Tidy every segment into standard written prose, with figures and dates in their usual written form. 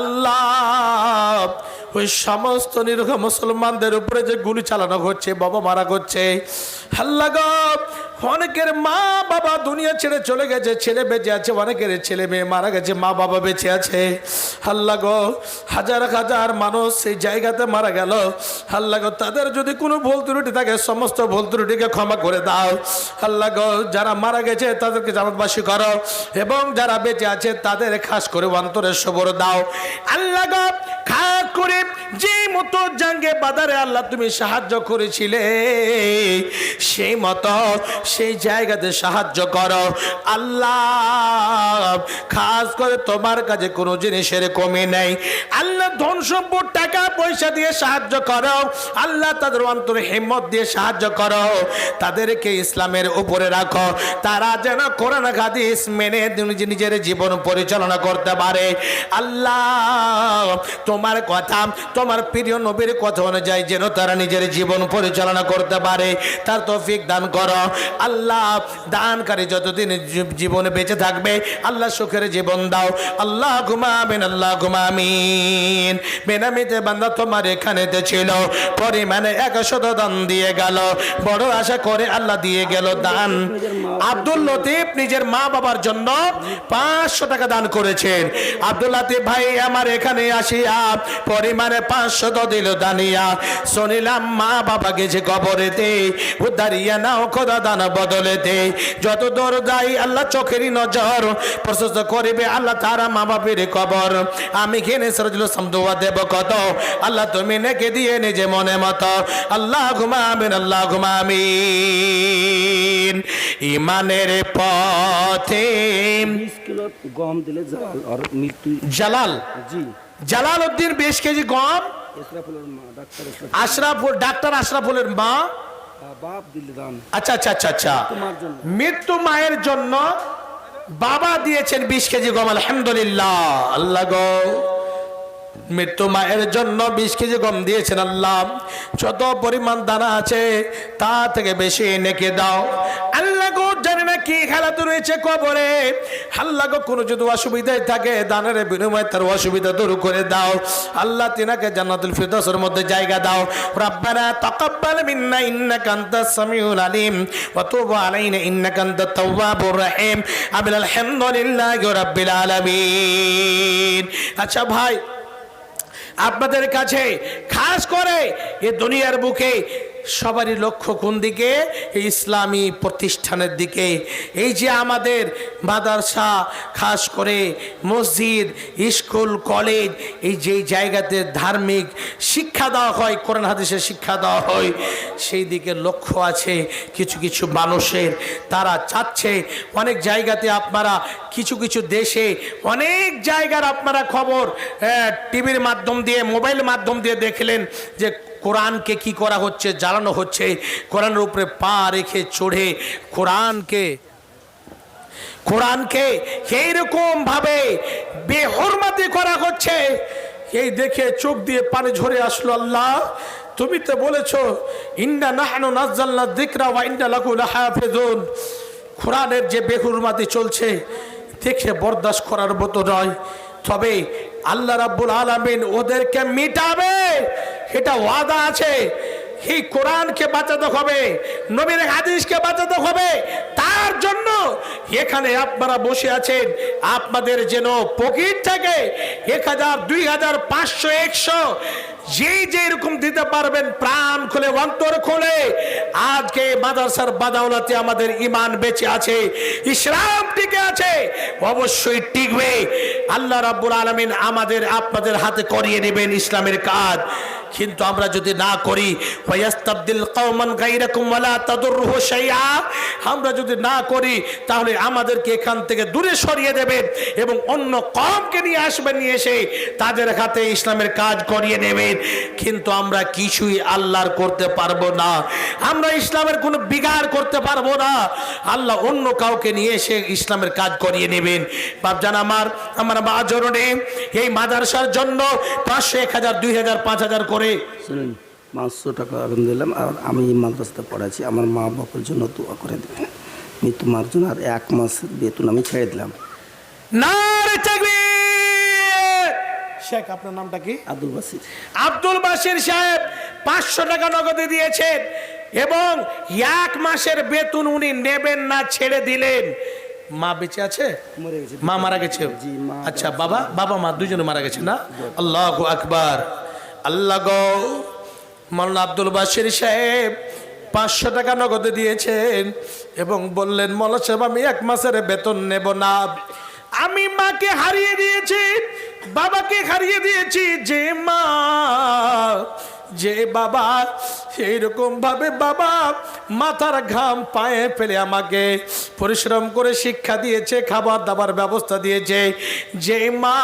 আল্লাহ ওই সমস্ত নিরীহ মুসলমানদের উপরে যে গুলি চালানো হচ্ছে, বাবা মারা করছে, আল্লাহ গো অনেকের মা বাবা দুনিয়া ছেড়ে চলে গেছে, ছেলে বেঁচে আছে, অনেকের ছেলে মেয়ে মারা গেছে, মা বাবা বেঁচে আছে। আল্লাহ গো হাজার হাজার মানুষ সেই জায়গাতে মারা গেল। আল্লাহ গো তাদের যদি কোনো ভুল ত্রুটি থাকে সমস্ত ভুল ত্রুটিকে ক্ষমা করে দাও। আল্লাহ গো যারা মারা গেছে তাদেরকে জান্নাতবাসী করো এবং যারা বেঁচে আছে তাদের খাস করে অন্তরে সবর দাও। আল্লাহ গো খাস করে যে মতো জাঙ্গে বাদারে আল্লাহ তুমি সাহায্য করেছিলে সেই মতো সেই জায়গাতে সাহায্য করো আল্লাহ। খাস করে তোমার কাছে কোনো জিনিসের কমি নেই আল্লাহ। ধন সম্পদ টাকা পয়সা দিয়ে সাহায্য করো আল্লাহ। তাদের অন্তরে হিম্মত দিয়ে সাহায্য করো, তাদেরকে ইসলামের উপরে রাখো, তারা যেন কোরআন হাদিস মেনে নিজের জীবন পরিচালনা করতে পারে আল্লাহ। তোমার কথা, তোমার প্রিয় নবীর কথা অনুযায়ী যেন তারা নিজের জীবন পরিচালনা করতে পারে তার তৌফিক দান করো আল্লাহ। দানকারী যতদিন জীবনে বেঁচে থাকবে আল্লাহ সুখের জীবন দাও আল্লাহ। ঘুমাবেন আল্লাহ ঘুমামিন। বেনামিতে বান্দা তোমার এখানেতে ছিল, পরিমাণে 100 দান দিয়ে গেল, বড় আশা করে আল্লাহ দিয়ে গেল দান। আব্দুল লতিফ নিজের মা বাবার জন্য 500 টাকা দান করেছেন। আব্দুল লতিফ ভাই আমার এখানে আসিয়া পরিমাণে 500 দিল দানিয়া। শুনিলাম মা বাবা গেছে কবরেতে, উদ্ধারিয়া নাও খোদা দান বদলেতে। যত দূর যাই আল্লাহ চোখেরই নজর প্রশস্ত করিবে আল্লাহ তারা মা বাপের কবর। আমি ঘেনে সরজুল সমদুয়া দেব কত আল্লাহ তুমি নেকে দিয়ে নিজে মনে মতো আল্লাহ ঘুমাবেন আল্লাহ ঘুমামিন। ইমানের পথে 20 কিলো গম দিলে জালাল আর মৃত্যু জালাল জি জালাল উদ্দিন 20 কেজি গম ইসরাফুলের মা ডাক্তার আশরাফুল ডাক্তার আশরাফুলের মা বাপ দিলে দান। আচ্ছা আচ্ছা আচ্ছা আচ্ছা তোমার জন্য মৃত্যু মায়ের জন্য বাবা দিয়েছেন 20 কেজি গম। আলহামদুলিল্লাহ আল্লাহ গো মৃত্যু মায়ের জন্য 20 কেজি গম দিয়েছেন আল্লাহ। যত পরিমাণ দানা আছে তা থেকে বেশি নেকে দাও আল্লাহ গো। জানি না কি খেলাতে রয়েছে কবরে আল্লাহ গো। কোনো যদি অসুবিধায় থাকে দানের বিনিময়ে তার অসুবিধা দূর করে দাও আল্লাহ। তিনাকে জান্নাতুল ফিরদাউসের মধ্যে জায়গা দাও। রব্বানা তাকাব্বাল মিন্না ইন্নাকা আনতাস সামিউল আলিম ওয়া তুব আলাইনা ইন্নাকা আনতাত তাওয়াবুর রহিম। আলহামদুলিল্লাহি রাব্বিল আলামিন। আচ্ছা ভাই আপনাদের কাছে খাস করে এই দুনিয়ার বুকে সবারই লক্ষ্য কোন দিকে? ইসলামী প্রতিষ্ঠানের দিকে। এই যে আমাদের মাদ্রাসা, খাস করে মসজিদ, স্কুল, কলেজ, এই যে জায়গাতে ধার্মিক শিক্ষা দেওয়া হয়, কোরআন হাদিসের শিক্ষা দেওয়া হয়, সেই দিকে লক্ষ্য আছে কিছু কিছু মানুষের। তারা চাচ্ছে অনেক জায়গাতে আপনারা কিছু কিছু দেশে অনেক জায়গার আপনারা খবর টিভির মাধ্যম দিয়ে, মোবাইল মাধ্যম দিয়ে দেখলেন যে কোরআনকে কি করা হচ্ছে, জ্বালানো হচ্ছে, কোরআনের উপরে পা রেখে চড়ে কোরআনকে এইরকম ভাবে বেহরমতি করা হচ্ছে। এই দেখে চোখ দিয়ে পানি ঝরে আসলো। আল্লাহ তুমি তো বলেছো ইন্না নাহনু নাযালনা যিকরা ওয়া ইন্না লাহু লাহাফিজুন। কোরআনের যে বেহুরমাতি চলছে দেখে বরদাস্ত করার মতো নয়। তবে আল্লাহ রাব্বুল আলামিন ওদেরকে মিটাবে, এটা ওয়াদা আছে। এই কোরআনকে বাঁচাতে হবে, নবীর হাদিসকে বাঁচাতে হবে। তার জন্য এখানে আপনারা বসে আছেন, আপনাদের যেন পকেট থেকে 1000, 2000, 500, 100 যে এরকম দিতে পারবেন, প্রাণ খুলে অন্তর খুলে। আজকে মাদ্রাসার বাদাওলাতে আমাদের ইমান বেঁচে আছে, ইসলাম টিকে আছে, অবশ্যই টিকবে। আল্লাহ রাব্বুল আলামিন আমাদের আপনাদের হাতে করিয়ে নেবেন ইসলামের কাজ। কিন্তু আমরা যদি না করি, ওয়াস্তাবদিল কওমান গায়রাকুম ওয়ালা তাদুররুহু শাইআ, আমরা যদি না করি তাহলে আমাদেরকে এখান থেকে দূরে সরিয়ে দেবেন এবং অন্য কওমকে নিয়ে আসবেন, নিয়ে এসে তাদের হাতে ইসলামের কাজ করিয়ে নেবেন। কিন্তু আমরা কিছুই আল্লাহর করতে পারবো না, আমরা ইসলামের কোনো বিগাড় করতে পারবো না। আল্লাহ অন্য কাউকে নিয়ে এসে ইসলামের কাজ করিয়ে নেবেন। বাপজান আমার মা জননী এই মাদ্রাসার জন্য 500, 1000, 2000, 5000 করে শুনুন, 500 টাকা আগুন দিলাম। আর আমি মাদ্রাসাতে পড়াচ্ছি, আমার মা বাবার জন্য দোয়া করে দেবেন। মৃত্যু মার জন্য আর 1 মাস বেতন আমি ছেড়ে দিলাম। নারে তাকবীর, শেখ আপনার নামটা কি? আব্দুল বাসির। আব্দুল বাসির সাহেব 500 টাকা নগদে দিয়েছেন এবং 1 মাসের বেতন উনি নেবেন না, ছেড়ে দিলেন। মা বেঁচে আছে? মরে গেছে। মা মারা গেছে? জি, মা। আচ্ছা, বাবা মা দুজনে মারা গেছে না? আল্লাহু আকবার। আল্লাহ গো, মাওলানা আব্দুল বাসির সাহেব 500 টাকা নগদে দিয়েছেন এবং বললেন, মৌলানা সাহেব আমি 1 মাসের বেতন নেব না। আমি মাকে হারিয়ে দিয়েছি, বাবাকে হারিয়ে দিয়েছি, যে মা যে বাবা এইরকম ভাবে বাবা মাথার ঘাম পায়ে ফেলে আমাকে পরিশ্রম করে শিক্ষা দিয়েছে, খাবার দাবার ব্যবস্থা দিয়েছে, যে মা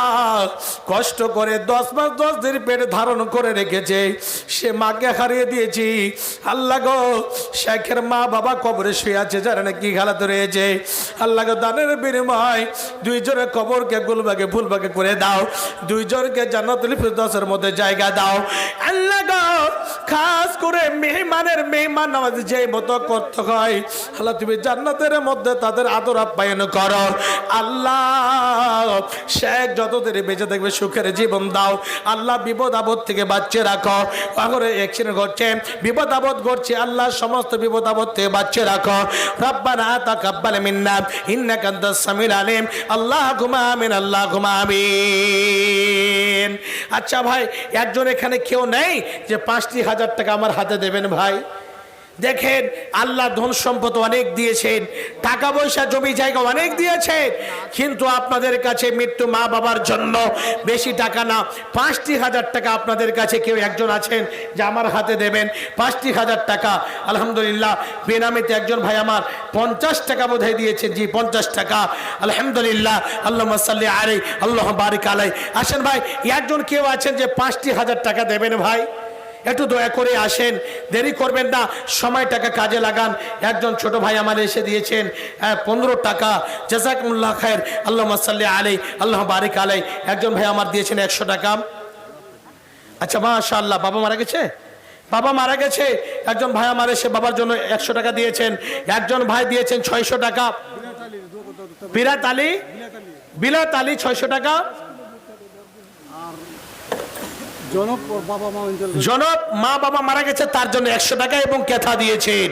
কষ্ট করে 10 মাস 10 দিন পেট ধারণ করে রেখেছে, সে মাকে হারিয়ে দিয়েছি। আল্লাহ গো, শেখের মা বাবা কবরে শুয়ে আছে, জানে না কি হালাতে রয়েছে। আল্লাহ গো, দানের বিনিময় 2 জনের কবরকে গুলবাগে ফুলবাগে করে দাও, 2 জনকে জান্নাতুল ফিরদাউসের মধ্যে জায়গা দাও। আল্লাহ গো, খাস করে মেহমানের মেহমান নামাজ যে মতো করতে হয়, আল্লাহ তুমি জান্নাতের মধ্যে তাদের আদর আপ্যায়ন করো। আল্লাহ শেখ যতদিন বেঁচে থাকবে সুখের জীবন দাও। আল্লাহ বিপদ আপদ থেকে বাঁচিয়ে রাখো। আগরে অ্যাক্সিডেন্ট ঘটছে, বিপদ আপদ ঘটছে, আল্লাহ সমস্ত বিপদ আপদ থেকে বাঁচিয়ে রাখো। রব্বানা তাকাব্বাল মিন্না ইন্নাকা আনতাস সামিউল আলিম। আল্লাহুম্মা আমিন, আল্লাহুম্মা আমিন। আচ্ছা ভাই, একজন এখানে কেউ নেই যে 50,000 টাকা আমার হাতে দেবেন? ভাই দেখেন, আল্লাহ ধন সম্পদ অনেক দিয়েছেন, টাকা পয়সা জমি জায়গা অনেক দিয়েছেন, কিন্তু আপনাদের কাছে মৃত্যু মা বাবার জন্য বেশি টাকা না, 50,000 টাকা আপনাদের কাছে কেউ একজন আছেন যে আমার হাতে দেবেন? 50,000 টাকা আলহামদুলিল্লাহ বেনামিতে একজন ভাই আমার 50 টাকা বোধহয় দিয়েছেন। জি 50 টাকা আলহামদুলিল্লাহ। আল্লাহুম্মা সাল্লি আলাইহি আল্লাহুম্মা বারিক আলাইহি। আসেন ভাই, একজন কেউ আছেন যে 50,000 টাকা দেবেন? ভাই একটু দয়া করে আসেন, দেরি করবেন না, সময়টাকে কাজে লাগান। একজন ছোট ভাই আমার এসে দিয়েছেন 15 টাকা, জাযাকুমুল্লাহ খায়ের, আল্লাহুম্মা সাল্লি আলাইহি আল্লাহুম্মা বারিক আলাইহি। একজন ভাই আমার দিয়েছেন 100 টাকা। আচ্ছা মাশাআল্লাহ, বাবা মারা গেছে? বাবা মারা গেছে। একজন ভাই আমার এসে বাবার জন্য 100 টাকা দিয়েছেন। একজন ভাই দিয়েছেন 600 টাকা। বিলাত আলী 600 টাকা। জনক মা বাবা মারা গেছে তার জন্য 100 টাকা এবং কেথা দিয়েছেন।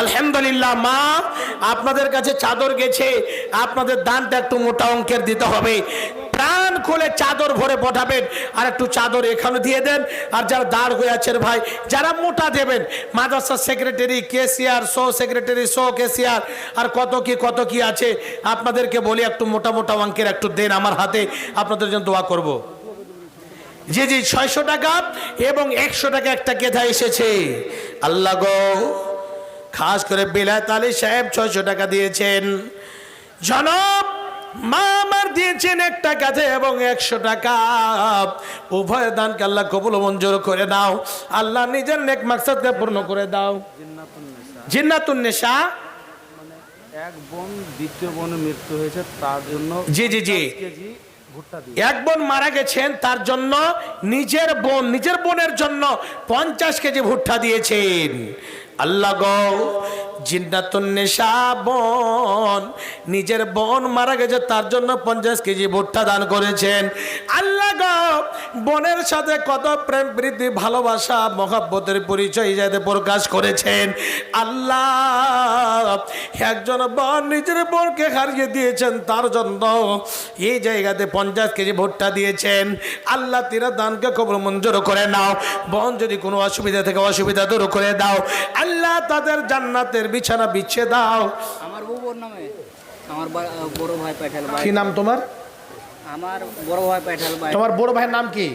আলহামদুলিল্লাহ। মা আপনাদের কাছে চাদর গেছে, আপনাদের দানটা একটু মোটা অঙ্কের দিতে হবে। প্রাণ খুলে চাদর ভরে পাঠাবেন, আর একটু চাদর এখানে দিয়ে দেন। আর যারা দাঁড় হয়ে আছেন ভাই, যারা মোটা দেবেন, মাদ্রাসা secretary, KCR, so secretary, so KCR, আর কত কি আছে, আপনাদেরকে বলি একটু মোটা মোটা অঙ্কের একটু দেন আমার হাতে, আপনাদের জন্য দোয়া করব। জি 600 টাকা এবং 100 টাকা একটা কেথা এসেছে। আল্লাহ গো, খাস করে বিলাত আলী সাহেব 600 টাকা দিয়েছেন। জনাব মা আমার দিয়েছেন 1 টাকা এবং 100 টাকা। উভয় দানকে আল্লাহ কবুল মঞ্জুর করে নাও। আল্লাহ নিজের নেক মাকসাদকে পূর্ণ করে দাও। জিন্নাতুন নেশা, এক বোন দ্বিতীয় বোনের মৃত্যু হয়েছে, তার জন্য জি 1 বোন মারা গেছেন, তার জন্য নিজের বোনের জন্য 50 কেজি ভুট্টা দিয়েছেন। আল্লাহ গো, জিন্নাতুন নেশা বোন, নিজের বোন মারা গেছে তার জন্য 50 কেজি ভুট্টা দান করেছেন। আল্লাহ গো, বোনের সাথে কত প্রেম প্রীতি ভালোবাসা মহব্বতের পরিচয় যাতে প্রকাশ করেছেন। আল্লাহ, একজন বোন নিজের বোনকে হারিয়ে দিয়েছেন, তার জন্য এই জায়গাতে 50 কেজি ভুট্টা দিয়েছেন। আল্লাহ তিরা দানকে কবুল মঞ্জুর করে নাও। বোন যদি কোনো অসুবিধা থেকে অসুবিধা দূর করে দাও। আল্লাহ তাদের জান্নাতের বিছানা বিছিয়ে দাও। আমার বউর নামে আমার বড় ভাই পাঠাল ভাই। কি নাম তোমার? আমার বড় ভাই পাঠাল ভাই। তোমার বড় ভাইয়ের নাম কি?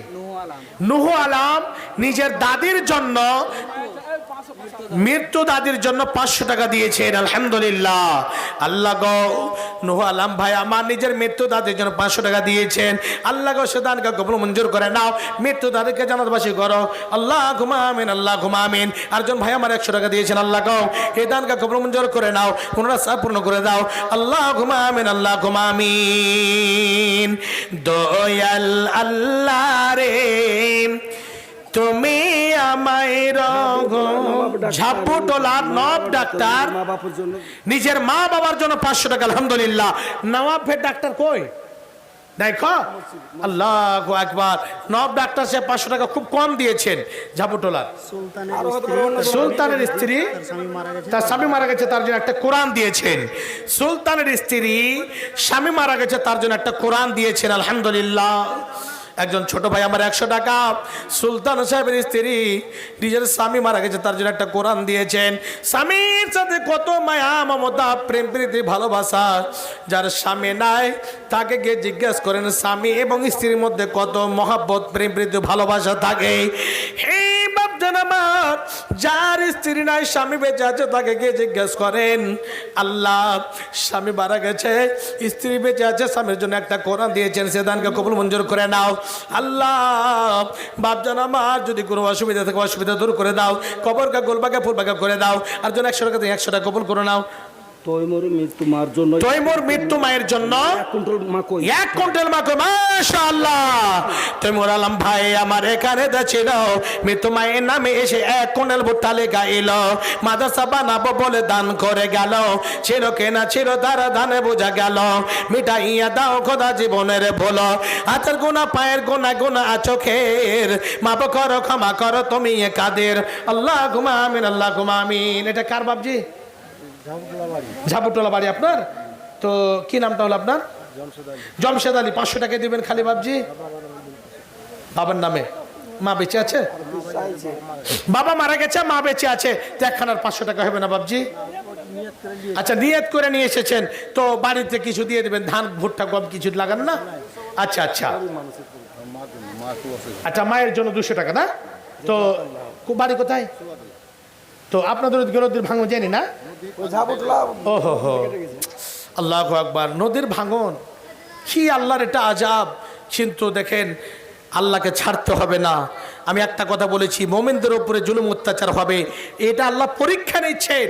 নুহু আলম। নিজের দাদির জন্য, মৃত্যু দাদির জন্য 500 টাকা দিয়েছেন। আলহামদুলিল্লাহ। আল্লাহ গো, নুহু আলম ভাই আমার নিজের মৃত্যু দাদির জন্য 500 টাকা দিয়েছেন। আল্লাহ গো, সে দানকে কবুল মঞ্জুর করে নাও। মৃত্যু দাদিকে জান্নাতবাসী করো। আল্লাহুম্মা আমিন, আল্লাহুম্মা আমিন। আরেকজন ভাই আমার 100 টাকা দিয়েছেন। আল্লাহ গো, এই দানকে কবুল মঞ্জুর করে নাও, পুনরায় পূর্ণ করে দাও। আল্লাহুম্মা আমিন, আল্লাহুম্মা আমিন। দয়াল আল্লাহ রে, তুমি আমায় ঝাপুটোলা নব ডাক্তার মা বাবার জন্য, নিজের মা বাবার জন্য 500 টাকা। আলহামদুলিল্লাহ। নওয়াব ডাক্তার কই? দেখো আল্লাহু আকবার। নব ডাক্তার সাহেব 500 টাকা খুব কম দিয়েছেন ঝাপুটোলার। সুলতানের স্ত্রী তার স্বামী মারা গেছে, তার জন্য একটা কোরআন দিয়েছেন। সুলতানের স্ত্রী স্বামী মারা গেছে, তার জন্য একটা কোরআন দিয়েছেন, আলহামদুলিল্লাহ। একজন ছোট ভাই আমার 100 টাকা, সুলতান সাহেবের স্ত্রী নিজের স্বামী মারা গেছে, তার জন্য একটা কোরআন দিয়েছেন। স্বামীর সাথে কত মায়া মমতা প্রেম প্রীতি ভালোবাসা, যার স্বামী নাই তাকে গিয়ে জিজ্ঞেস করেন স্বামী এবং স্ত্রীর মধ্যে কত মহাব্বত প্রেম প্রীতি ভালোবাসা থাকে। হে বাপজান আমার, যার স্ত্রী নাই স্বামী বেঁচে আছে তাকে গিয়ে জিজ্ঞেস করেন। আল্লাহ স্বামী মারা গেছে, স্ত্রী বেঁচে আছে, স্বামীর জন্য একটা কোরআন দিয়েছেন, সে দানকে কবুল মঞ্জুর করে নাও। আল্লাহ বাপজান আমার, যদি কোনো অসুবিধা থাকে অসুবিধা দূর করে দাও, কবরকে গোলবাগে ফুলবাগে করে দাও। আর জন 100 টাকা দিয়ে 100 টাকা কবুল করে নাও। তৈমুর মৃত্যু মার জন্য, তৈমুর মৃত্যু মায়ের জন্য 1 কুইন্টাল মাকই, 1 কুইন্টাল মাকে, মাশাআল্লাহ। তৈমুর আলম ভাই আমার এখানে ছিল, মৃত্যু মায়ের নামে এসে 1 কুইন্টাল ভুট্টা লেখা এলো, মাদ্রাসা বানাবো বলে দান করে গেল, ছিল কেনা ছিল তারা দানে বোঝা গেল, মিটাইয়া দাও খোদা জীবনের ভুলো, হাতের গোনা পায়ের গোনা গোনা চোখের, মাপ করো ক্ষমা করো তুমি কাদের, আল্লাহ ঘুমা আমিন, আল্লাহ ঘুমা আমিন। এটা কার বাপজি? ঝাপুটোলা বাড়ি আপনার? তো কি নামটা হলো আপনার? জমশেদ আলী। 500 টাকা দিবেন খালি বাপজি, বাবার নামে। মা বেঁচে আছে? বাবা মারা গেছে, মা বেঁচে আছে, তো একখানার 500 টাকা হবে না বাপজি? আচ্ছা, নিয়ত করে নিয়ে এসেছেন, তো বাড়িতে কিছু দিয়ে দেবেন, ধান ভুট্টা গম কিছু লাগান না? আচ্ছা আচ্ছা আচ্ছা, মায়ের জন্য 200 টাকা না? তো বাড়ি কোথায়? তো আপনাদের নদীর ভাঙন জানি না? ওহো হো, আল্লাহু আকবার। নদীর ভাঙন কি আল্লাহর এটা আজাব। কিন্তু দেখেন, আল্লাহকে ছাড়তে হবে না। আমি একটা কথা বলেছি, মোমেনদের উপরে জুলুম অত্যাচার হবে, এটা আল্লাহ পরীক্ষা নিচ্ছেন,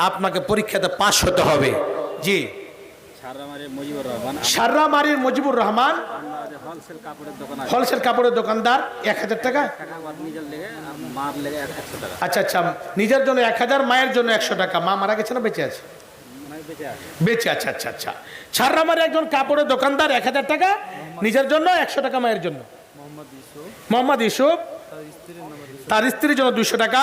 আপনাকে পরীক্ষাতে পাশ হতে হবে। জি, সাররামারির মুজিবুর রহমান, হোলসেল কাপড়ের দোকানদার, 1000 টাকা। আচ্ছা আচ্ছা, নিজের জন্য 1000, মায়ের জন্য 100 টাকা। মা মারা গেছে না বেঁচে আছে? বেঁচে আছে। আচ্ছা আচ্ছা, সাররামারি একজন কাপড়ের দোকানদার, 1000 টাকা, নিজের জন্য 100 টাকা, মায়ের জন্য। মোহাম্মদ ইউসুফ, তার স্ত্রীর জন্য 200 টাকা,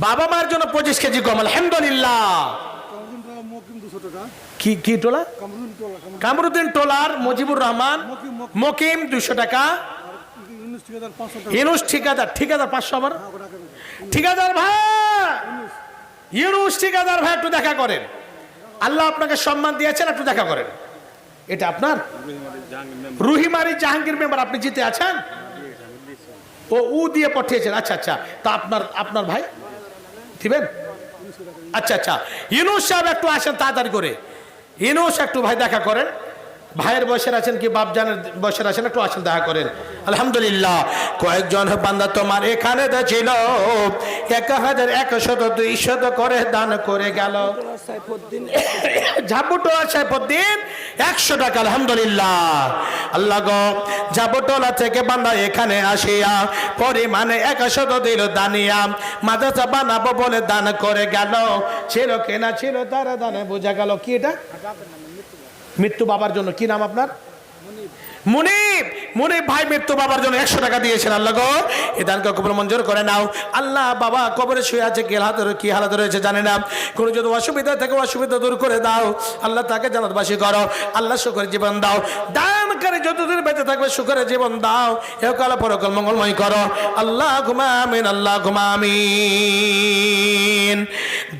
বাবা মার জন্য 25 কেজি গম, আলহামদুলিল্লাহ। কি টোলা? কামরুদ্দিন টোলার মুজিবুর রহমান মকিম 200 টাকা, ইউনুস ঠিকাদার 500 আবার ঠিকাদার ভাই, ইউনুস ঠিকাদার ভাই একটু দেখা করেন, আল্লাহ আপনাকে সম্মান দিয়েছেন, একটু দেখা করেন। এটা আপনার রুহিমারি জাহাঙ্গীর মেম্বার, আপনি জিতে আছেন? ও দিয়ে পাঠিয়েছেন। আচ্ছা আচ্ছা, তা আপনার ভাই দিবেন? আচ্ছা আচ্ছা, ইউনুস সাহেব একটু আসেন তাড়াতাড়ি করে, ইউনুস একটু ভাই দেখা করেন। ভাইয়ের বয়সের আছেন কি বাপজানের বয়সের আছেন, একটু আসেন দেখা করেন। আলহামদুলিল্লাহ, কয়েকজন বান্দা তোমার এখানে ছিল, 1100 200 করে দান করে গেল। ঝাপুটোলা সাইফুদ্দিন 100 টাকা, আলহামদুলিল্লাহ। আল্লাহ গো, ঝাপুটোলা থেকে বান্দা এখানে আসিয়া পরিমাণে 100 দিল দানিয়া, মাদ্রাসা বানাবো বলে দান করে গেল, ছিল কেনা ছিল তারা দানে বোঝা গেল। কি এটা? মৃত্যু বাবার জন্য। কি নাম আপনার? মুনিব। মুনিব ভাই মৃত্যু বাবার জন্য 100 টাকা দিয়েছেন। আল্লাহ গো, এই দানকে কবুল মঞ্জুর করে নাও। আল্লাহ, বাবা কবরে শুয়ে আছে, কি হালাত রয়েছে জানে না, কোনো যদি অসুবিধা থাকে অসুবিধা দূর করে দাও। আল্লাহ তাকে জান্নাতবাসী করো। আল্লাহ সুখের জীবন দাও। দানকারী যতদিন বেঁচে থাকবে সুখের জীবন দাও, একাল পরকাল মঙ্গলময় করো। আল্লাহ ঘুমামিন, আল্লাহ ঘুমামিন।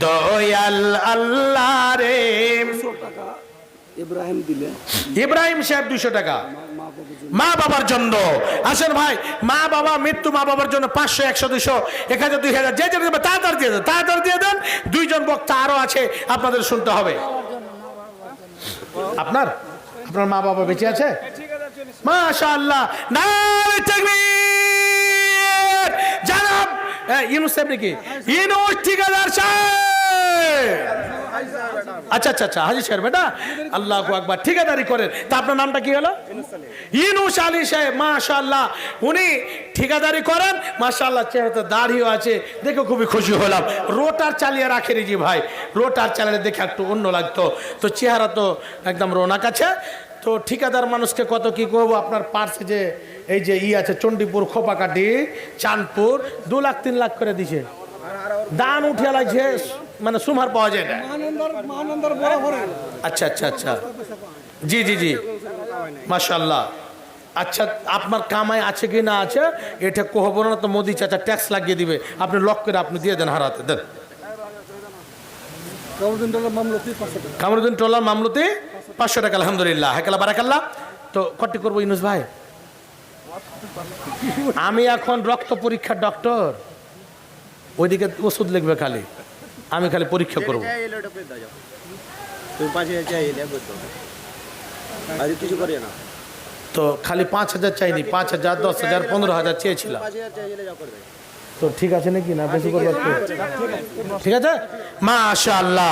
দয়াল আল্লাহ রে। ইব্রাহিম দিলে, ইব্রাহিম সাহেব 200 টাকা মা বাবার জন্য। আসেন ভাই, মা বাবা মৃত্যু, মা বাবার জন্য 500 100 200 1000 2000 যে দেবে তাড়াতাড়ি দিয়ে দেন, তাড়াতাড়ি দিয়ে দেন। 2 জন বক্তা আরো আছে, আপনাদের শুনতে হবে। আপনার মা বাবা বেঁচে আছে? মাশাআল্লাহ, নারে তাকবীর। জানাব ইউনুস সাহেব নাকি? ইউনুস ঠিকাদার সাহেব। আচ্ছা আচ্ছা আচ্ছা, হাজি সাহেব বেটা, আল্লাহু আকবার। ঠিকাদারি করেন। তা আপনার নামটা কি হলো? ইউনুস আলী সাহেব। মাশাআল্লাহ, উনি ঠিকাদারি করেন। মাশাআল্লাহ, চেহারাতে দাড়িও আছে, দেখে খুবই খুশি হলাম। রোটার চালিয়ে রাখেন জি ভাই, রোটার চালালে দেখে একটু অন্য লাগতো। তো চেহারা তো একদম রৌনক আছে। তো ঠিকাদার মানুষকে কত কি করবো, আপনার পার্সে যে এই যে আছে চণ্ডীপুর, খোপাকাটি, চাঁদপুর 2 লাখ 3 লাখ করে দিছে, দান উঠিয়া লাগছে, মানে সুমার পাওয়া যায় না। আচ্ছা আচ্ছা আচ্ছা, জি জি জি, মাশাআল্লাহ। আচ্ছা, আপনার কামাই আছে কি না আছে এটা কহবো না, তো মোদি চাচা ট্যাক্স লাগিয়ে দিবে। আপনি লক করে আপনি দিয়ে দেন, হারাতে দেন। কামরুদ্দিন টোলার মামলতি 500 টাকা, আলহামদুলিল্লাহ, হেকালা বারাকাল্লাহ। তো কটি করবো ইউনুস ভাই? আমি এখন রক্ত পরীক্ষার ডক্টর, ওইদিকে ওষুধ লিখবে খালি, আমি খালি পরীক্ষা করবো। তো খালি 5,000 চাইনি, 5,000, 10,000, 15,000 চেয়েছিলাম। তো ঠিক আছে নাকি না বেশি করবে? ঠিক আছে, মাশাআল্লাহ,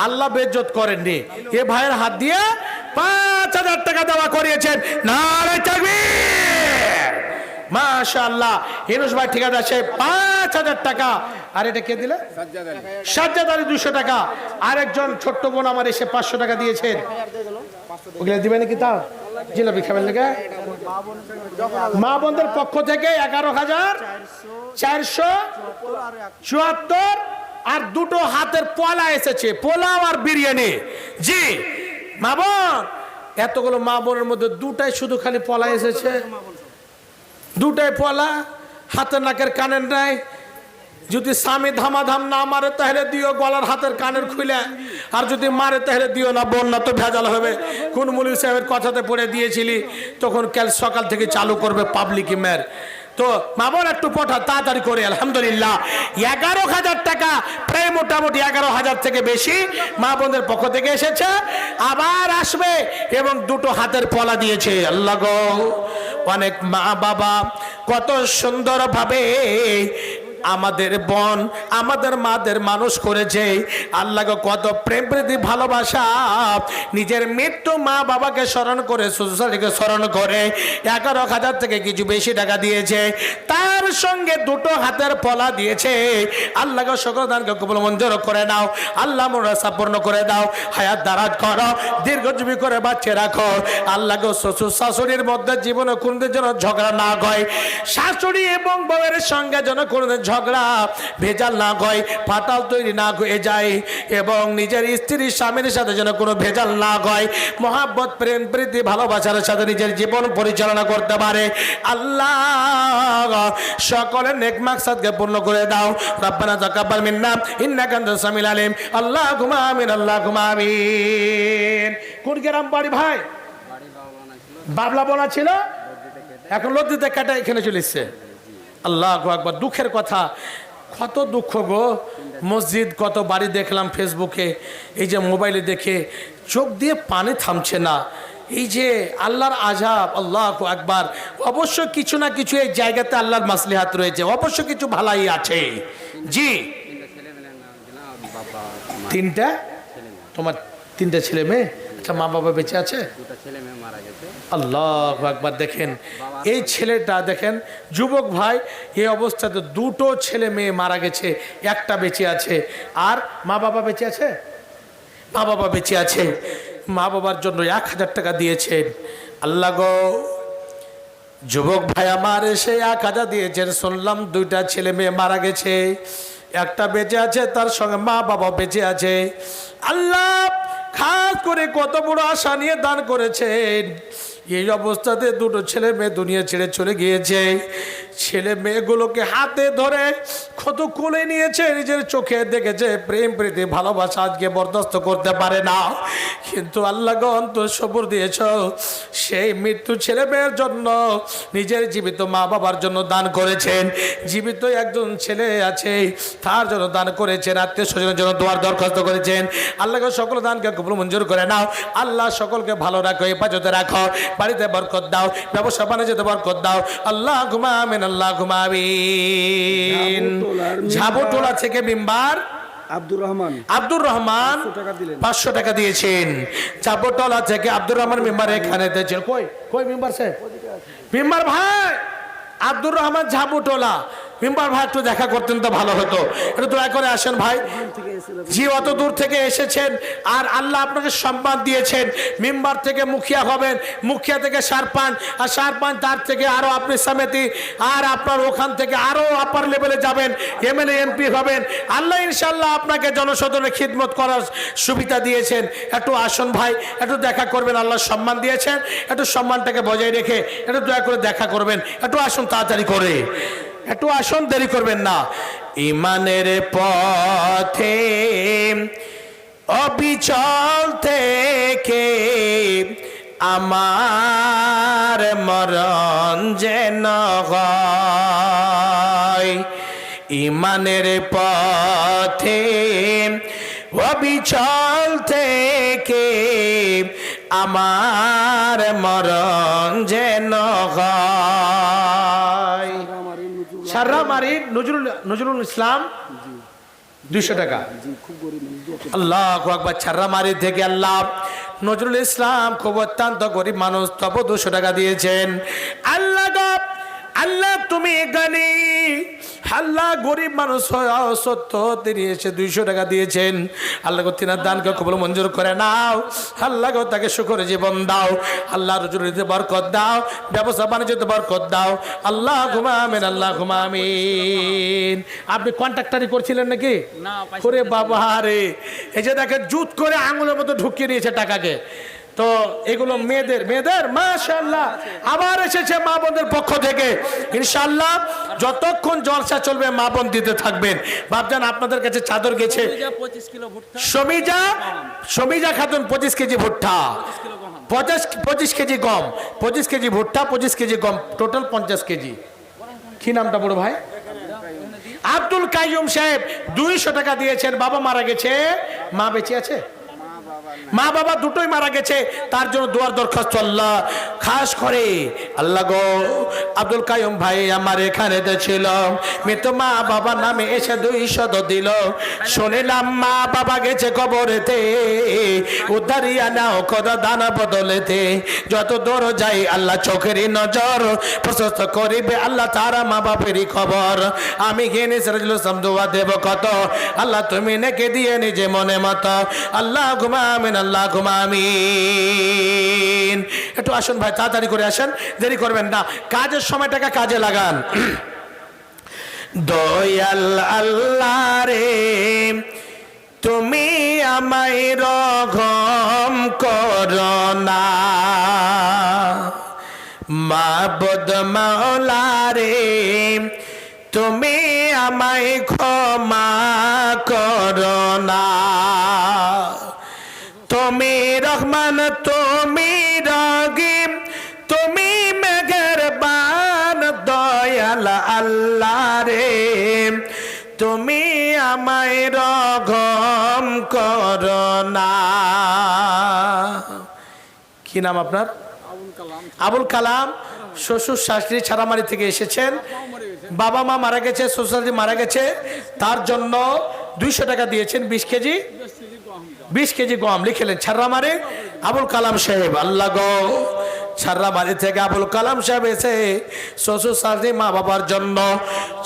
আল্লাহ বেজ্জত করেননি। এ ভাইয়ের হাত দিয়ে 5,000 টাকা দেওয়া করিয়েছেন, নারে তাকবীর, মাশাআল্লাহ। ইউনুস ভাই ঠিক আছে, 5,000 টাকা। আর এটা কে দিলে? সাজ্জাদ আলী 200 টাকা। আরেকজন ছোট্ট বোন আমার এসে 500 টাকা দিয়েছেন, ওগুলো দিবেন কি? তা জিলাপি খাবেন লেগে মা বোনদের পক্ষ থেকে 11,474 আর 2টো হাতের পোলা এসেছে, পোলাও আর বিরিয়ানি। জি মা বোন, এতগুলো মা বোনের মধ্যে 2টাই শুধু খালি পোলা এসেছে, 2টাই পোলা, হাতের নাকের কানের নাই। যদি স্বামী ধামাধাম না মারে তাহলে দিও গলার হাতের কানের খুলে, আর যদি মারে তাহলে দিও না, বোন না তো ভেজাল হবে। কোন মৌলভী সাহেবের কথাতে পড়ে দিয়েছিলি, তখন কাল সকাল থেকে চালু করবে পাবলিক মের। তো মামন একটু পঠা তাড়াতাড়ি করে, আলহামদুলিল্লাহ 11,000 টাকা, প্রায় মোটামুটি 11,000 থেকে বেশি মা বোনদের পক্ষ থেকে এসেছে, আবার আসবে, এবং 2টো হাতের পলা দিয়েছে। আল্লাহ গো, অনেক মা বাবা কত সুন্দরভাবে আমাদের বোন আমাদের মাদের মানুষ করেছে। আল্লাহকে কত প্রেম প্রীতি ভালোবাসা, নিজের মৃত্যু মা বাবাকে স্মরণ করে, শ্বশুরকে স্মরণ করে 11,000 থেকে কিছু বেশি টাকা দিয়েছে, তার সঙ্গে 2টো হাতের পলা দিয়েছে। আল্লাহকে সকল দানকে কবুল মঞ্জুর করে নাও, আল্লাহ মুরাসা পূর্ণ করে দাও, হায়াত দারাজ করো, দীর্ঘজীবী করে বাঁচিয়ে রাখো। আল্লাহকে শ্বশুর শাশুড়ির মধ্যে জীবনে কোনদিন যেন ঝগড়া না হয়, শাশুড়ি এবং বউয়ের সঙ্গে যেন কোনদিন ঝগড়া ভেজাল না হয়, ফাটাল তৈরি না হয়ে যায়, এবং নিজের স্ত্রীর স্বামীর সাথে যেন কোনো ভেজাল না হয়, মহাব্বত প্রেম প্রীতি ভালোবাসার সাথে নিজের জীবন পরিচালনা করতে পারে। আল্লাহ সকলের নেক মাকসাদকে পূর্ণ করে দাও। রব্বানা তাকাব্বাল মিন্না ইন্নাকা আনতাস সামিউল আলিম। আল্লাহুম্মা আমিন, আল্লাহুম্মা আমিন। কোন গ্রাম বাড়ি ভাই? বাবলা বলা ছিল, এখন লদ্দিতে কাটা এখানে চলে এসছে। আল্লাহু আকবার। দুঃখের কথা, কত দুঃখ গো। মসজিদ, কত বাড়ি দেখলাম ফেসবুকে, এই যে মোবাইলে দেখে চোখ দিয়ে পানি থামছে না। এই যে আল্লাহর আযাব, আল্লাহু আকবার। অবশ্য কিছু না কিছু এই জায়গাতে আল্লাহর মাসলিহাত রয়েছে, অবশ্য কিছু ভালাই আছে। জি, 3টা? তোমার 3টা ছেলে মেয়ে? আচ্ছা, মা বাবা বেঁচে আছে? আল্লাহু আকবার। দেখেন এই ছেলেটা, দেখেন যুবক ভাই, এই অবস্থাতে 2টো ছেলে মেয়ে মারা গেছে, একটা বেঁচে আছে। আর মা বাবা বেঁচে আছে? মা বাবা বেঁচে আছে, মা বাবার জন্য 1,000 টাকা দিয়েছেন। আল্লাহ গো, যুবক ভাই আমার এসে 1,000 দিয়েছেন, শুনলাম 2টা ছেলে মেয়ে মারা গেছে, একটা বেঁচে আছে, তার সঙ্গে মা বাবা বেঁচে আছে। আল্লাহ খাস করে কত বড় আশা নিয়ে দান করেছেন। এই অবস্থাতে 2টো ছেলে মেয়ে দুনিয়া ছেড়ে চলে গিয়েছে। ছেলে মেয়েগুলোকে হাতে ধরে কত কোলে নিয়েছে, নিজের চোখে দেখেছে, প্রেম প্রীতি ভালোবাসা আজকে বরদাস্ত করতে পারে না। কিন্তু আল্লাহ গো অন্তর সবুর দিয়েছ, সেই মৃত্যু ছেলে মেয়ের জন্য নিজের জীবিত মা বাবার জন্য দান করেছেন। জীবিত একজন ছেলে আছে, তার জন্য দান করেছেন, আত্মীয় স্বজনের জন্য দোয়ার দরখাস্ত করেছেন। আল্লাহকে সকল দানকে কবুল মঞ্জুর করে নাও। আল্লাহ সকলকে ভালো রাখো, হেফাজতে রাখো, বাড়িতে বরকত দাও, ব্যবসা বাণিজ্যতে বরকত দাও। আল্লাহুম্মা আমিন, আল্লাহুম্মা আমিন। ঝাবুটোলা থেকে মেম্বার আব্দুর রহমান 500 টাকা দিয়েছেন। ঝাবুটোলা থেকে আব্দুর রহমান মেম্বার এখানে দিয়েছেন। কই মেম্বার সাহেব? মেম্বার ভাই আব্দুর রহমান ঝাবুটোলা মেম্বার ভাই একটু দেখা করতেন তো ভালো হতো, একটু দয়া করে আসেন ভাই। জি, অত দূর থেকে এসেছেন আর আল্লাহ আপনাকে সম্মান দিয়েছেন, মেম্বার থেকে মুখিয়া হবেন, মুখিয়া থেকে সারপাঞ্চ, আর সারপাঞ্চ তার থেকে আরো আপনি সমিতি, আর আপনার ওখান থেকে আরো আপার লেভেলে যাবেন, এমএলএ এমপি হবেন। আল্লাহ ইনশাল্লাহ আপনাকে জনসাধারণের খিদমত করার সুবিধা দিয়েছেন। একটু আসুন ভাই, একটু দেখা করবেন, আল্লাহ সম্মান দিয়েছেন, একটু সম্মানটাকে বজায় রেখে একটু দয়া করে দেখা করবেন। একটু আসুন তাড়াতাড়ি করে, একটু আসুন, দেরি করবেন না। ইমানের পথে অবিচল থেকে আমার মরণ যেন হয়, ইমানের পথে অবিচল থেকে আমার মরণ যেন হয়। সাররামারি নজরুল ইসলাম 200 টাকা। আল্লাহু আকবার। সাররামারি থেকে আল্লাহ নজরুল ইসলাম খুব অত্যন্ত গরিব মানুষ, তবু 200 টাকা দিয়েছেন। আল্লাহ গো, আল্লাহ তুমি গানি, আল্লাহ গরিব মানুষ সত্য, তিনি এসে 200 টাকা দিয়েছেন। আল্লাহ গো তিনার দানকে কবুল মঞ্জুর করে নাও। আল্লাহ গো তাকে সুখের জীবন দাও, আল্লাহ রুজিতে বরকত দাও, ব্যবসা বাণিজ্যতে বরকত দাও। আল্লাহ ঘুমামিন, আল্লাহ ঘুমামিন। আপনি কন্ট্রাক্টারি করছিলেন নাকি? না, ওরে বাবা রে, এই যে দেখেন জুত করে আঙুলের মতো ঢুকিয়ে নিয়েছে টাকাকে। তো এগুলো মেয়েদের মাশাআল্লাহ আবার এসেছে মা বোনদের পক্ষ থেকে। ইনশাআল্লাহ যতক্ষণ জলসা চলবে মা বোন দিতে থাকবেন। বাপজান আপনাদের কাছে চাদর গেছে, 25 কিলো ভুট্টা, সমিজা খাতুন 25 কেজি ভুট্টা, 25 কেজি গম, 25 কেজি ভুট্টা, 25 কেজি গম, টোটাল 50 কেজি। কি নামটা বড় ভাই? আব্দুল কাইয়ুম সাহেব 200 টাকা দিয়েছেন। বাবা মারা গেছে, মা বেঁচে আছে? মা বাবা দুটোই মারা গেছে, তার জন্য দোয়ার দরখাস্ত আল্লাহ খাস করে। আল্লাহ গো আব্দুল কাইয়ুম ভাই আমার এখানে ছিল, মৃত মা বাবা নামে এসে 200 দিল। শুনিলাম মা বাবা গেছে কবরেতে, উদ্ধারিয়া নাও খোদা দানা বদলেতে। যত দূর যাই আল্লাহ চোখেরই নজর প্রশস্ত করিবে আল্লাহ তারা মা বাপেরই খবর। আমি ঘেনে সেরজুল দোয়া দেব কত, আল্লাহ তুমি নেকে দিয়ে নিজে মনে মতো। আল্লাহ ঘুমামিন, আল্লাহ ঘুমামিন। একটু আসুন ভাই, তাড়াতাড়ি করে আসেন, দেরি করবেন না। কাজের সময়টাকে কাজে লাগান। দয়াল আল্লাহ রে তুমি আমায় রহম করো না, মাবুদ মাওলা রে তুমি আমায় ক্ষমা করো না। তুমি রহমান, তুমি রহিম, তুমি মেহেরবান, দয়াল আল্লাহ রে তুমি আমায় রহম করো না। কি নাম আপনার? আবুল কালাম। শ্বশুর শাশুড়ি ছাড়ামারি থেকে এসেছেন, বাবা মা মারা গেছে, শ্বশুর শাশুড়ি মারা গেছে, তার জন্য 200 টাকা দিয়েছেন। 20 কেজি গম লিখলেন ছাড়ামারি আবুল কালাম সাহেব। আল্লাহ গো ছাড়ামারি থেকে আবুল কালাম সাহেব এসে শ্বশুর শাশুড়ি মা বাবার জন্য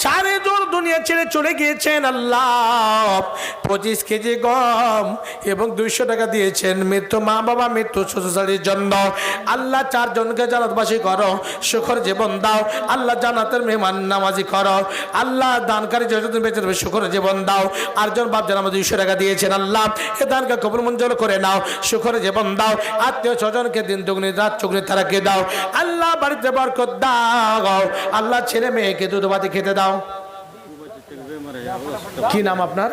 সারে দূর দুনিয়া ছেড়ে চলে গিয়েছেন। আল্লাহ 25 কেজি গম এবং 200 টাকা দিয়েছেন মৃত্যু মা বাবা, মৃত্যু শ্বশুর শাশুড়ির জন্য। আল্লাহ 4 জনকে জান্নাতবাসী করো, সুখের জীবন দাও। আল্লাহ জান্নাতের মেহমান নামাজি করো। আল্লাহ দানকারী যতদিন বেঁচে থাকবে সুখের জীবন দাও। আরজন বাপ জান আমাদের 200 টাকা দিয়েছেন। আল্লাহ এ দানকে কবুল মঞ্জুর করে নাও, সুখের জীবন দাও। আত্মীয় স্বজনকে দিন দুগুনি রাত চুগনি তারাকে দাও। আল্লাহ বাড়িতে বরকত দাও। আল্লাহ ছেলে মেয়েকে দুধ ভাতি খেতে দাও। কি নাম আপনার?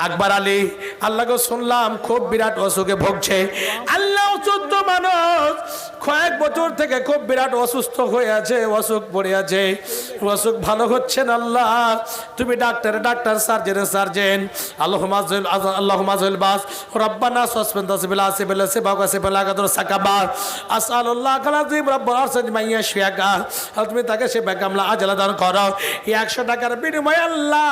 আকবর আলী। আল্লাহ গো শুনলাম খুব বিরাট অসুখে ভুগছে। আল্লাহ অসুস্থ মানুষ কয়েক বছর থেকে খুব বিরাট অসুস্থ হয়ে আছে, অসুখ পড়ে আছে, অসুখ ভালো হচ্ছে না। আল্লাহ তুমি ডাক্তার সার্জেন। আল্লাহুম্মা যুল বাস রব্বানা সাসপেন্দ সিবিল আসিবিল সিবাগ সিবিল আগাদুর সাকাবা আসআলুল্লাহ কালাযিম রব্বুল আরশিল মাইয়াশফিয়াকা। তুমি তাকে সে বেকামলা আজলা দান করো। 100 টাকার বিনিময়ে আল্লাহ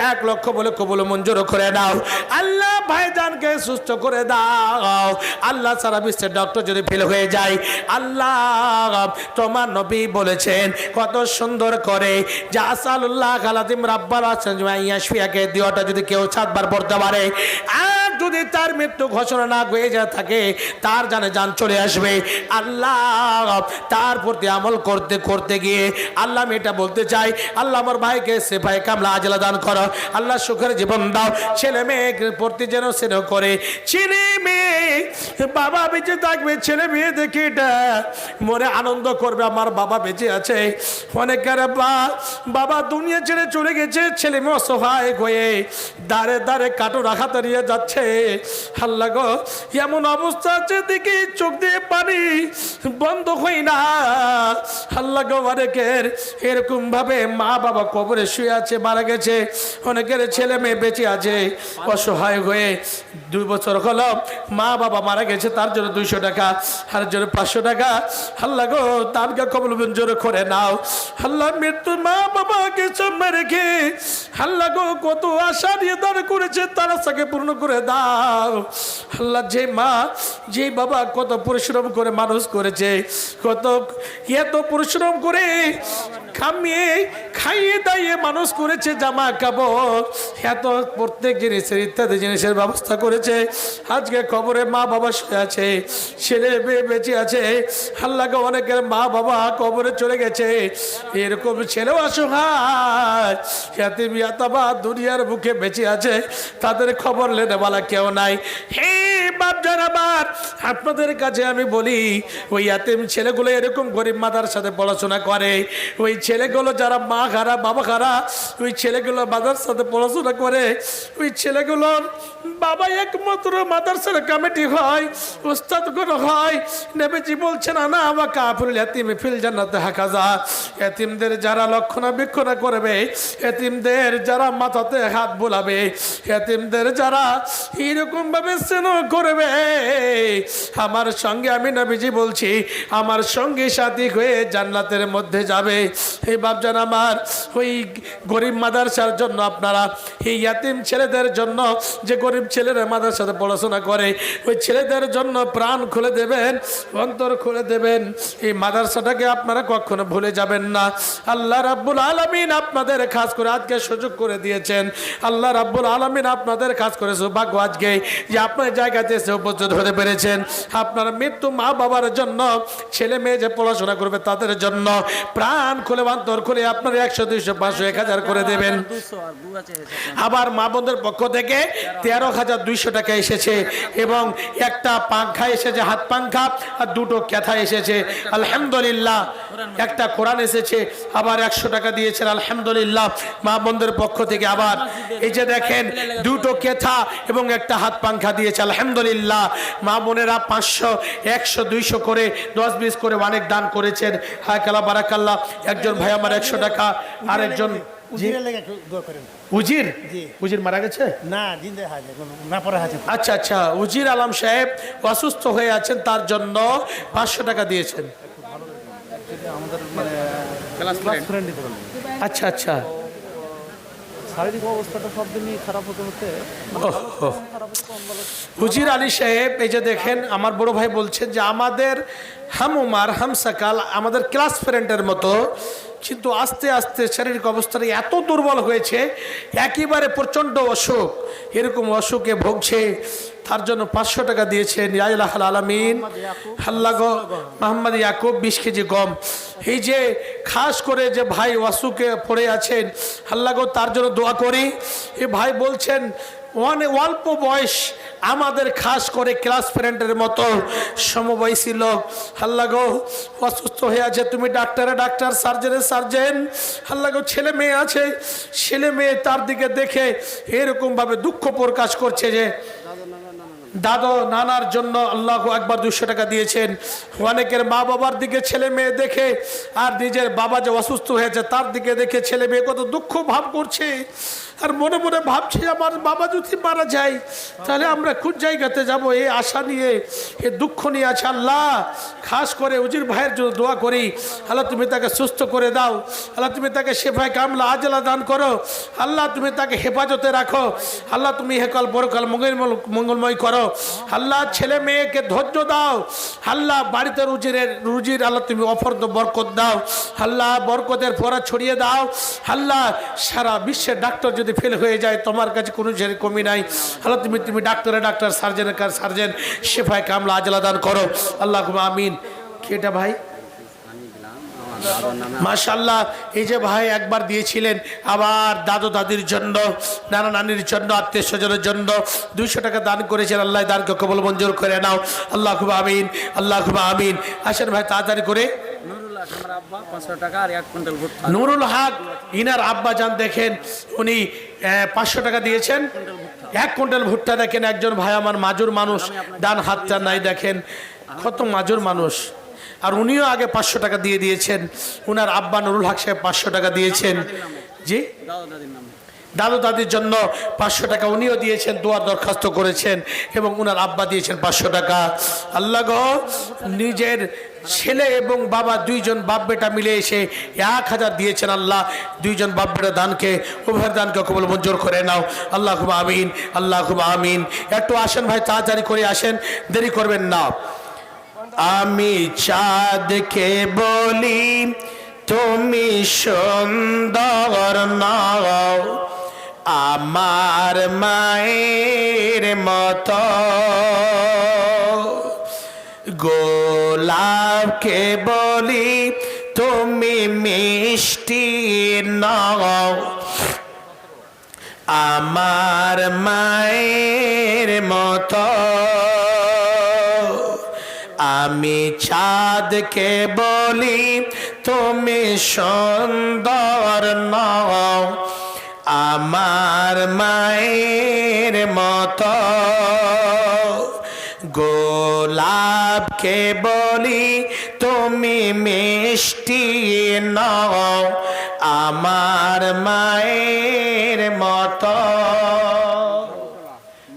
1 লক্ষ বলে কবুল মঞ্জুর করে দাও। আল্লাহ ভাইজানকে সুস্থ করে দাও। আল্লাহ সারা বিশ্বের ডক্টর যদি গাফিল হয়ে যায়। আল্লাহ তোমার নবী বলেছেন কত সুন্দর করে যে আসালুল্লাহ আলাদিম রাব্বাল আশফিয়াকে দিওয়াটা যদি কেউ 7 বার পড়তে পারে, আর যদি তার মৃত্যু ঘোষণা না হয়ে যা থাকে, তার জানে জান চলে আসবে। আল্লাহ তার প্রতি আমল করতে করতে গিয়ে আল্লাহ আমি এটা বলতে চাই, আল্লাহ আমার ভাইকে সেফায়ে কামলা আজলা দান করো, আল্লাহ সুখের জীবন দাও, ছেলে মেয়েকে প্রতি যেন স্নেহ করে, ছেলে মেয়ে বাবা বেঁচে থাকবে, ছেলে মেয়ে দেখে এটা মনে আনন্দ করবে আমার বাবা বেঁচে আছে। অনেকের বাবা দুনিয়া ছেড়ে চলে গেছে, ছেলে মেয়ে অসহায় হয়ে দাঁড়ে দাঁড়ে কাটো রাখা দাঁড়িয়ে যাচ্ছে। আল্লাহ গো এমন অবস্থা আছে দেখি চোখ দিয়ে পানি বন্ধ হয় না। আল্লাহ গো অনেকের এরকম ভাবে মা বাবা কবরে শুয়ে আছে, মারা গেছে, অনেকের ছেলে মেয়ে বেঁচে আছে অসহায় হয়ে। 2 বছর হলো মা বাবা মারা গেছে, তার জন্য 200 টাকা, আর জন্য 500 টাকা। আল্লাহ গো তারকে কবল মঞ্জুর করে নাও। আল্লাহ মৃত্যু মা বাবাকে সামনে রেখে আল্লাহ গো কত আশা নিয়ে দাঁড় করেছে, তার আশাকে পূর্ণ করে দাও। আল্লাহ যে মা যে বাবা কত পরিশ্রম করে মানুষ করেছে, কত এত পরিশ্রম করে খামিয়ে খাইয়ে দাইয়ে মানুষ করেছে, জামা কাপড় এত প্রত্যেক জিনিসের ইত্যাদি জিনিসের ব্যবস্থা করেছে, আজকে কবরে মা বাবা শুয়ে আছে, ছেলে মেয়ে বেঁচে আছে। আল্লাহ গো অনেকের মা বাবা কবরে চলে গেছে, এরকম ছেলেও অসহায় ইয়াতিম ইয়াতামা দুনিয়ার বুকে বেঁচে আছে, তাদের খবর লেনেওয়ালা কেউ নাই। হে বাপ জানাবার আপনাদের কাছে আমি বলি, ওই ইয়াতিম ছেলেগুলো এরকম গরিব মাদার সাথে পড়াশোনা করে, ওই ছেলেগুলো যারা মা খারা বাবা খারা, ওই ছেলেগুলো মাদার সাথে পড়াশোনা করে, ওই ছেলেগুলোর বাবা একমাত্র মাদ্রাসার কমিটি হয়, উস্তাদগুলো হয়। নবীজি বলছেন আনা ওয়া কাফিরুল ইয়াতিম ফিল জান্নাতি হাকাযা, ইয়াতিমদের যারা রক্ষণাবেক্ষণ করবে, ইয়াতিমদের যারা মাথাতে হাত বোলাবে, ইয়াতিমদের যারা এরকম ভাবে স্নেহ করবে, আমার সঙ্গে আমি নবীজি বলছি আমার সঙ্গী সাথী হয়ে জান্নাতের মধ্যে যাবে। এই বাপজান আমার ওই গরিব মাদ্রাসার জন্য আপনারা এই ইয়াতিম ছেলেদের জন্য, যে গরিব ছেলেরা মাদ্রাসাতে পড়াশোনা করে, ওই ছেলেদের জন্য প্রাণ খুলে দেবেন, অন্তর খুলে দেবেন। এই মাদ্রাসাটাকে আপনারা কখনো ভুলে যাবেন না। আল্লাহ রাব্বুল আলামিন আপনাদের খাস করে আজকে সুযোগ করে দিয়েছেন। আল্লাহ রাব্বুল আলামিন আপনাদের খাস করে সৌভাগ্য আজকে যে আপনার জায়গাতে এসে উপস্থিত হতে পেরেছেন। আপনার মৃত্যু মা বাবার জন্য, ছেলে মেয়ে যে পড়াশোনা করবে তাদের জন্য প্রাণ খুলে অন্তর খুলে আপনার 100, 200, 500, 1000 করে দেবেন। আবার মা বোনদের পক্ষ থেকে 13,200 টাকা এসেছে, এবং একটা পাংখা এসেছে, হাত পাংখা, আর 2টো ক্যাথা এসেছে আলহামদুলিল্লাহ। একটা কোরআন এসেছে, আবার 100 টাকা দিয়েছেন আলহামদুলিল্লাহ মা বোনদের পক্ষ থেকে। আবার এই যে দেখেন 2টো ক্যাথা এবং একটা হাত পাংখা দিয়েছে আলহামদুলিল্লাহ। মা বোনেরা 500, 100, 200 করে 10-20 করে অনেক দান করেছেন। হায়কাল্লাহ বারাকাল্লাহ। একজন ভাই আমার 100 টাকা, আরেকজন উজির উজির মারা গেছে না, আচ্ছা আচ্ছা, উজির আলম সাহেব অসুস্থ হয়ে আছেন, তার জন্য 500 টাকা দিয়েছেন। আচ্ছা আচ্ছা, শারীরিক অবস্থাটা সব দিনই খারাপ হতে হতে হুজির আলী সাহেব এই যে দেখেন আমার বড় ভাই বলছেন যে আমাদের হামুমার হামসাকাল আমাদের ক্লাস ফ্রেন্ডের মতো, কিন্তু আস্তে আস্তে শারীরিক অবস্থাটা এত দুর্বল হয়েছে, একেবারে প্রচণ্ড অসুখ, এরকম অসুখে ভুগছে, তার জন্য 500 টাকা দিয়েছেন আলামিন। আল্লাহ গো মোহাম্মদ ইয়াকুব 20 কেজি গম। এই যে খাস করে যে ভাই অসুখে পড়ে আছেন, আল্লাহ গো তার জন্য দোয়া করি। এই ভাই বলছেন অল্প বয়স, আমাদের খাস করে ক্লাস ফ্রেন্ডের মতো সমবয়সী লোক, আল্লাহ গো অসুস্থ হয়ে আছে, তুমি ডাক্তারে ডাক্তার, সার্জেনে সার্জেন, আল্লাহ গো ছেলে মেয়ে আছে, ছেলে মেয়ে তার দিকে দেখে এরকম ভাবে দুঃখ প্রকাশ করছে যে দাদু নানার জন্য আল্লাহ একবার 200 টাকা দিয়েছেন। অনেকের মা বাবার দিকে ছেলে মেয়ে দেখে, আর নিজের বাবা যে অসুস্থ হয়েছে তার দিকে দেখে ছেলে মেয়ে কত দুঃখ ভাব করছে, আর মনে মনে ভাবছে আমার বাবা যদি মারা যায় তাহলে আমরা কোন জায়গাতে যাব, এই আশা নিয়ে এ দুঃখ নিয়ে আছে। আল্লাহ খাস করে উজির ভাইয়ের জন্য দোয়া করি, আল্লাহ তুমি তাকে সুস্থ করে দাও, আল্লাহ তুমি তাকে শেফায়ে কামলা আজলা দান করো, আল্লাহ তুমি তাকে হেফাজতে রাখো, আল্লাহ তুমি হেকাল পরকাল মঙ্গলময় করো, আল্লাহ ছেলে মেয়েকে ধৈর্য দাও, আল্লাহ বাড়িতে রুজির আল্লাহ তুমি অফরদ বরকত দাও, আল্লাহ বরকতের ফোঁটা ছড়িয়ে দাও। আল্লাহ সারা বিশ্বের ডাক্তার যদি ফেল হয়ে যায়, তোমার কাছে কোনো কমি নাই। আল্লাহ তুমি ডাক্তারের ডাক্তার, সার্জেনের সার্জেন, শেফায় কামলা আজলা দান করো। আল্লাহ আমিন। কি এটা ভাই? মাশাআল্লাহ। এই যে ভাই একবার দিয়েছিলেন, আবার দাদু দাদির জন্য, নানা নানির জন্য, আত্মীয় স্বজনের জন্য 200 টাকা দান করেছেন। আল্লাহ দানকে কবুল মঞ্জুর করে নাও। আল্লাহ আমিন, আল্লাহ আমিন। আসেন ভাই তাড়াতাড়ি করে। নুরুল হক আমার আব্বা 500 টাকা আর 1 কুইন্টাল ভুট্টা। নুরুল হক ইনার আব্বা যান দেখেন, উনি 500 টাকা দিয়েছেন, 1 কুইন্টাল ভুট্টা। দেখেন একজন ভাই আমার মাজুর মানুষ, ডান হাতটা নাই, দেখেন কত মাজুর মানুষ। আর উনিও আগে 500 টাকা দিয়ে দিয়েছেন। উনার আব্বা নুরুল হক সাহেব 500 টাকা দিয়েছেন। জি, দাদু দাদির জন্য 500 টাকা উনিও দিয়েছেন, দোয়ার দরখাস্ত করেছেন, এবং উনার আব্বা দিয়েছেন 500 টাকা। আল্লাহ গো, নিজের ছেলে এবং বাবা দুইজন বাপ বেটা মিলে এসে 1000 দিয়েছেন। আল্লাহ দুইজন বাপ বেটা দানকে, উভয়ের দানকে কবুল মঞ্জুর করে নাও। আল্লাহ আমিন, আল্লাহ আমিন। একটু আসেন ভাই, তাড়াতাড়ি করে আসেন, দেরি করবেন না। আমি চাঁদকে বলি তুমি সুন্দর নাও, আমার মায়ের মতো। গোলাপকে বলি তুমি মিষ্টি নাও, আমার মায়ের মতো। আমি চাঁদকে বলি তুমি সুন্দর নাও, আমার মায়ের মতো। গোলাপকে বলি তুমি মিষ্টি নাও, আমার মায়ের মতো।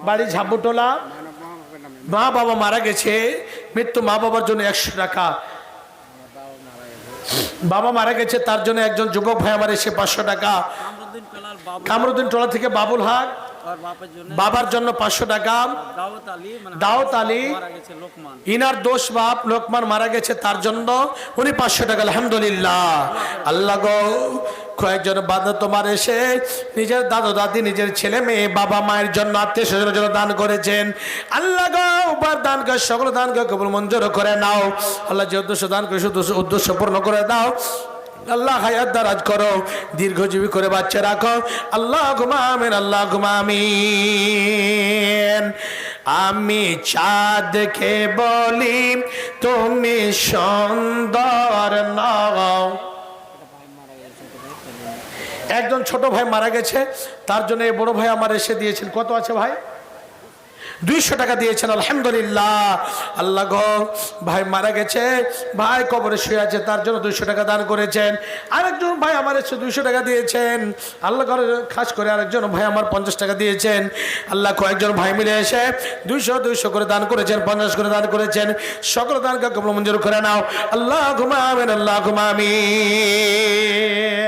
বাড়ি ঝাবুটোলা, মা বাবা মারা গেছে, মৃত্যু মা বাবার জন্য 100 টাকা। বাবা মারা গেছে, তার জন্য একজন যুবক ভাই আমার এসে 500 টাকা। কামরুদ্দিন টোলা থেকে বাবুল হক, বাবার জন্য 500 টাকা। দাউদ আলী, ইনার দোষ বাপ লোকমান মারা গেছে, তার জন্য উনি 500 টাকা। আলহামদুলিল্লাহ। আল্লাহ গো, কয়েকজন বান্ধব তোমার এসে নিজের দাদু দাদি, নিজের ছেলে মেয়ে, বাবা মায়ের জন্য, আত্মীয় স্বজনের জন্য দান করেছেন। আল্লাহ গো, উপার দানকে, সকল দানকে কবুল মঞ্জুর করে নাও। আল্লাহ যে উদ্দেশ্য দান করে উদ্দেশ্য পূর্ণ করে দাও। আল্লাহ হায়াত দারাজ করো, দীর্ঘজীবী করে বাচ্চা রাখো। আল্লাহ আমিন, আল্লাহ আমিন। আমি চাঁদকে বলি তুমি সুন্দর নাও। একজন ছোট ভাই মারা গেছে, তার জন্য এই বড় ভাই আমার এসে দিয়েছেন। কত আছে ভাই? 200 টাকা দিয়েছেন। আলহামদুলিল্লাহ। আল্লাহ গো, ভাই মারা গেছে, ভাই কবরে শুয়ে আছে, তার জন্য 200 টাকা দান করেছেন। আরেকজন ভাই আমার এসে 200 টাকা দিয়েছেন। আল্লাহ করে খাস করে আরেকজন ভাই আমার 50 টাকা দিয়েছেন। আল্লাহ কয়েকজন ভাই মিলে এসে 200 করে দান করেছেন, 50 করে দান করেছেন। সকল দানকে কবুল মঞ্জুর করে নাও। আল্লাহ আমিন, আল্লাহ আমিন।